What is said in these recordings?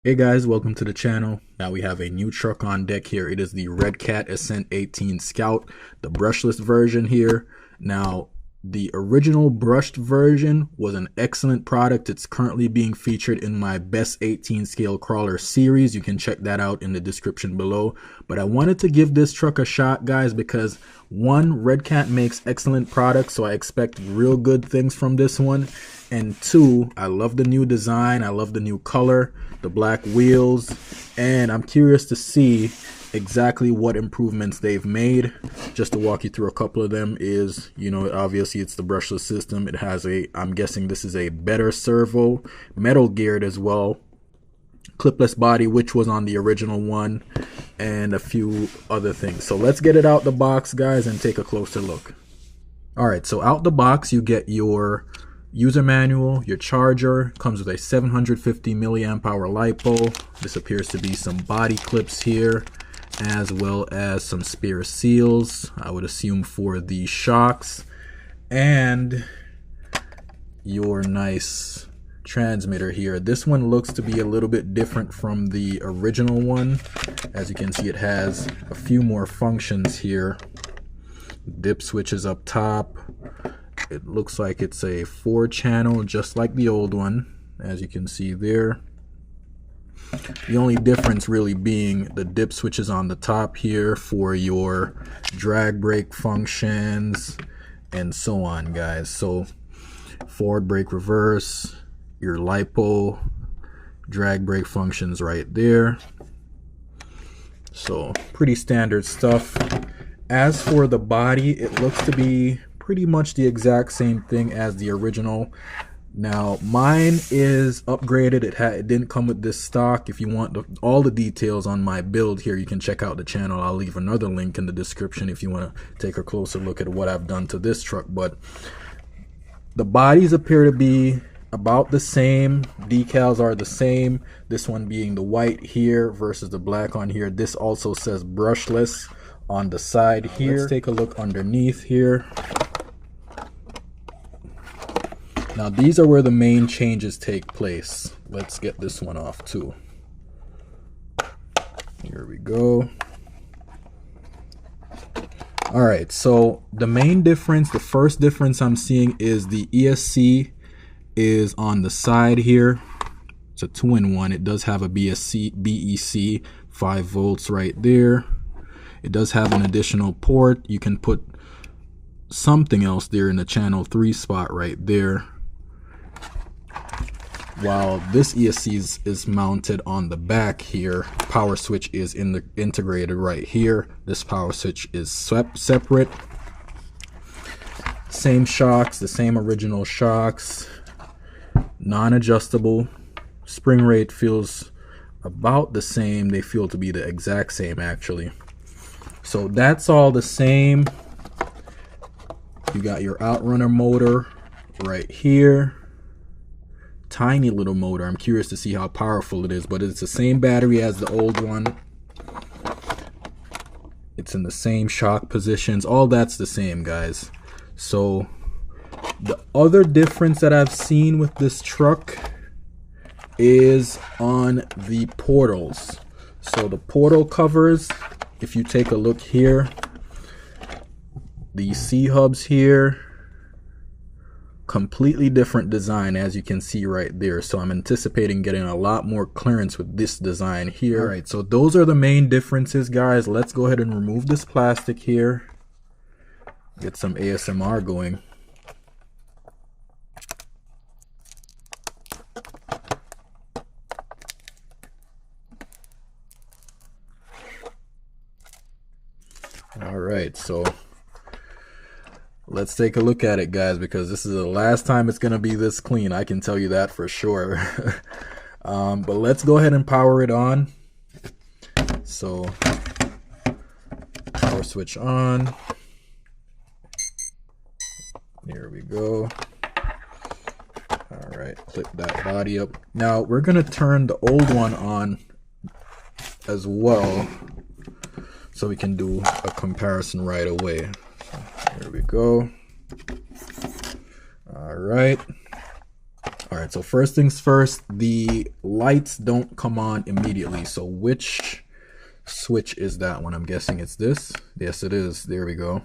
Hey guys, welcome to the channel. Now we have a new truck on deck here. It is the Redcat Ascent 18 Scout, the brushless version here. Now, the original brushed version was an excellent product. It's currently being featured in my best 18 scale crawler series. You can check that out in the description below. But I wanted to give this truck a shot, guys, because one, Redcat makes excellent products, so I expect real good things from this one. And two, I love the new design. I love the new color, the black wheels, and I'm curious to see exactly what improvements they've made. Just to walk you through a couple of them is, obviously it's the brushless system. It has I'm guessing this is a better servo, metal geared as well, clipless body, which was on the original one, and a few other things. So let's get it out the box, guys, and take a closer look. All right, so out the box you get your user manual, your charger, comes with a 750 milliamp hour LiPo. This appears to be some body clips here, as well as some spare seals, I would assume for the shocks, and your nice transmitter here. This one looks to be a little bit different from the original one. As you can see, it has a few more functions here. Dip switches up top. It looks like it's a 4-channel, just like the old one, as you can see there. The only difference really being the dip switches on the top here for your drag brake functions and so on, guys. So forward brake, reverse, your LiPo, drag brake functions right there. So pretty standard stuff. As for the body, it looks to be pretty much the exact same thing as the original. Now mine is upgraded. It didn't come with this stock. If you want all the details on my build here, you can check out the channel. I'll leave another link in the description if you want to take a closer look at what I've done to this truck. But the bodies appear to be about the same. Decals are the same, this one being the white here versus the black on here. This also says brushless on the side here. Let's take a look underneath here. Now these are where the main changes take place. Let's get this one off too. Here we go. All right, so the main difference, the first difference I'm seeing is the ESC is on the side here. It's a 2-in-1. It does have a BEC 5 volts right there. It does have an additional port. You can put something else there in the channel 3 spot right there. While this ESC is mounted on the back here, power switch is integrated right here. This power switch is separate. Same shocks, the same original shocks, non-adjustable. Spring rate feels about the same. They feel to be the exact same actually. So that's all the same. You got your outrunner motor right here. Tiny little motor. I'm curious to see how powerful it is, but it's the same battery as the old one. It's in the same shock positions. All that's the same, guys. So the other difference that I've seen with this truck is on the portals. So the portal covers, if you take a look here, the C-hubs here, completely different design, as you can see right there. So I'm anticipating getting a lot more clearance with this design here. All right, so those are the main differences, guys. Let's go ahead and remove this plastic here. Get some ASMR going. All right, so let's take a look at it, guys, because this is the last time it's going to be this clean. I can tell you that for sure. But let's go ahead and power it on. So power switch on. Here we go. All right, clip that body up. Now we're going to turn the old one on as well, so we can do a comparison right away. Here we go. All right. All right, so first things first, the lights don't come on immediately. So which switch is that one? I'm guessing it's this. Yes, it is. There we go.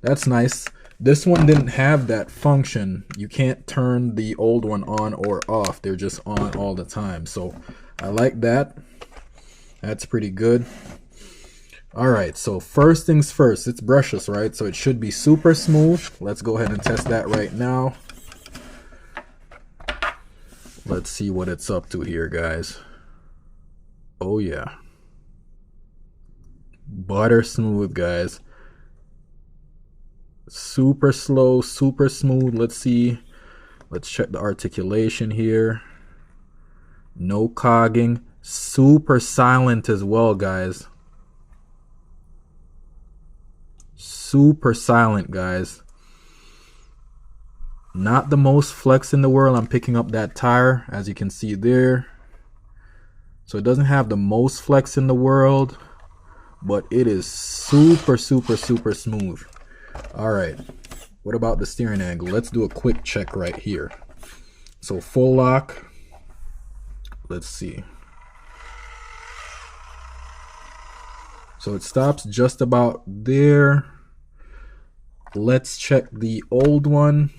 That's nice. This one didn't have that function. You can't turn the old one on or off. They're just on all the time. So I like that. That's pretty good. All right, so first things first, it's brushless, right? So it should be super smooth. Let's go ahead and test that right now. Let's see what it's up to here, guys. Oh yeah. Butter smooth, guys. Super slow, super smooth. Let's see. Let's check the articulation here. No cogging. Super silent as well, guys. Super silent, guys. Not the most flex in the world. I'm picking up that tire, as you can see there. So it doesn't have the most flex in the world, but it is super, super, super smooth. All right, what about the steering angle? Let's do a quick check right here. So full lock, let's see. So it stops just about there. Let's check the old one.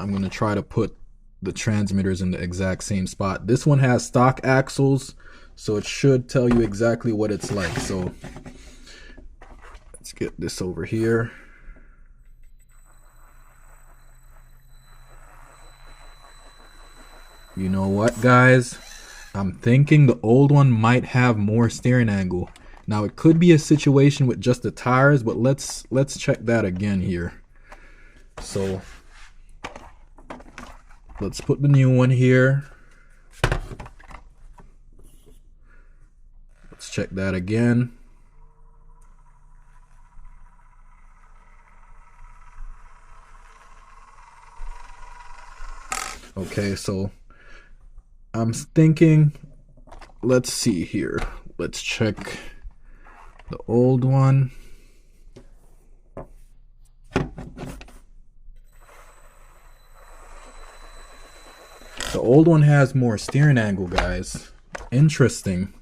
I'm going to try to put the transmitters in the exact same spot. This one has stock axles, so it should tell you exactly what it's like. So let's get this over here. You know what, guys? I'm thinking the old one might have more steering angle. Now it could be a situation with just the tires, but let's check that again here. So let's put the new one here. Let's check that again. Okay, so I'm thinking, let's see here. Let's check the old one. The old one has more steering angle, guys. Interesting.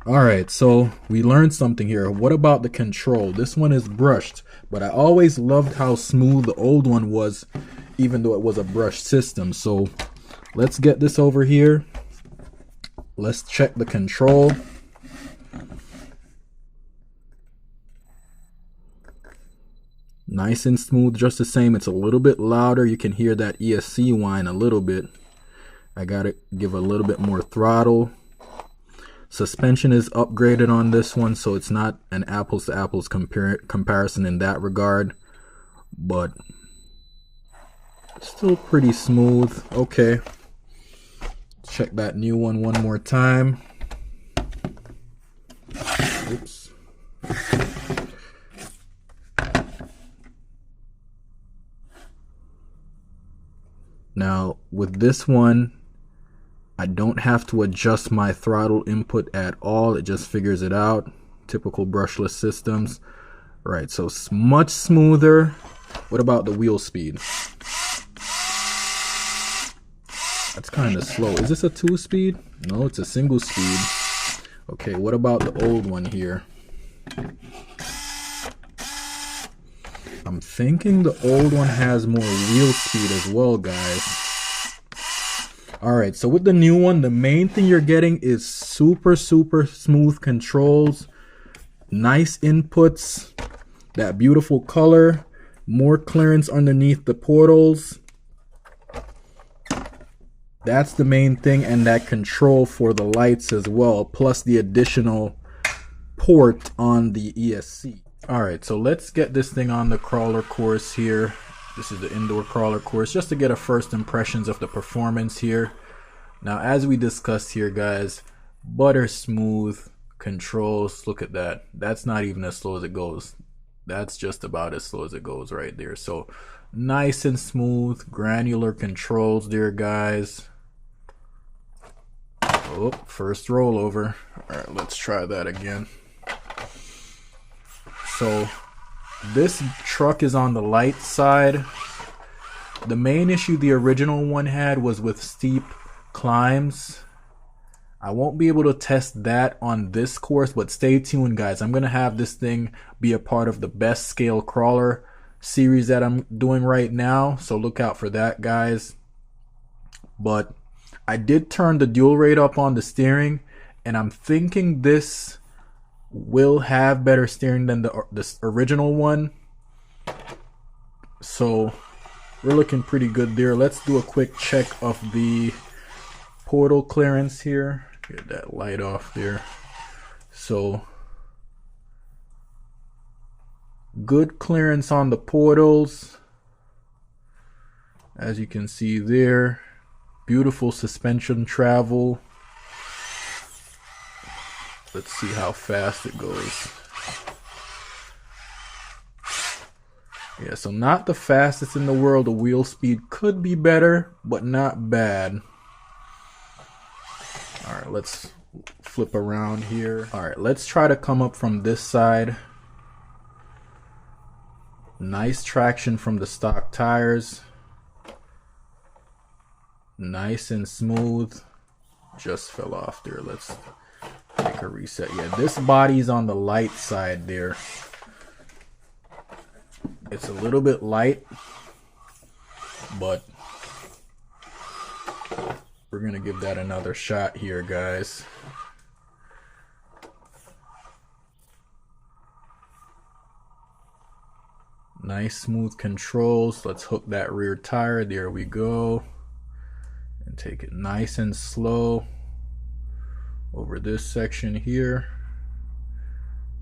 All right, so we learned something here. What about the control? This one is brushed, but I always loved how smooth the old one was, even though it was a brushed system. So let's get this over here. Let's check the control. Nice and smooth, just the same. It's a little bit louder. You can hear that ESC whine a little bit. I gotta give a little bit more throttle. Suspension is upgraded on this one, so it's not an apples to apples comparison in that regard, but still pretty smooth. Okay, check that new one more time. Oops. Now with this one, I don't have to adjust my throttle input at all. It just figures it out. Typical brushless systems. Right, so it's much smoother. What about the wheel speed? That's kind of slow. Is this a 2-speed? No, it's a single speed. Okay, what about the old one here? I'm thinking the old one has more wheel speed as well, guys. Alright, so with the new one, the main thing you're getting is super, super smooth controls, nice inputs, that beautiful color, more clearance underneath the portals. That's the main thing, and that control for the lights as well, plus the additional port on the ESC. Alright, so let's get this thing on the crawler course here. This is the indoor crawler course, just to get a first impressions of the performance here. Now, as we discussed here, guys, butter smooth controls. Look at that. That's not even as slow as it goes. That's just about as slow as it goes right there. So nice and smooth, granular controls there, guys. Oh, first rollover. All right, let's try that again. So this truck is on the light side. The main issue the original one had was with steep climbs. I won't be able to test that on this course, but stay tuned, guys. I'm going to have this thing be a part of the best scale crawler series that I'm doing right now, so look out for that, guys. But I did turn the dual rate up on the steering, and I'm thinking this will have better steering than the original one. So we're looking pretty good there. Let's do a quick check of the portal clearance here. Get that light off there. So good clearance on the portals, as you can see there. Beautiful suspension travel. Let's see how fast it goes. Yeah, so not the fastest in the world. The wheel speed could be better, but not bad. All right, let's flip around here. All right, let's try to come up from this side. Nice traction from the stock tires. Nice and smooth. Just fell off there. Let's make a reset. Yeah, this body's on the light side there. It's a little bit light, but we're gonna give that another shot here, guys. Nice smooth controls. Let's hook that rear tire. There we go. And take it nice and slow over this section here.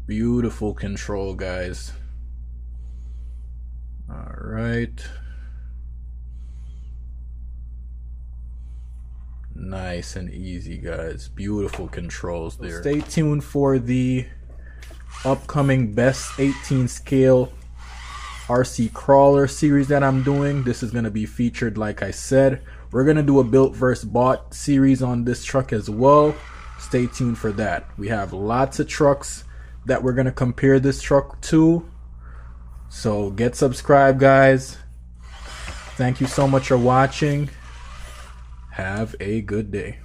Beautiful control, guys. All right. Nice and easy, guys. Beautiful controls there. Stay tuned for the upcoming best 18 scale RC crawler series that I'm doing. This is going to be featured, like I said. We're going to do a built versus bought series on this truck as well. Stay tuned for that. We have lots of trucks that we're going to compare this truck to. So get subscribed, guys. Thank you so much for watching. Have a good day.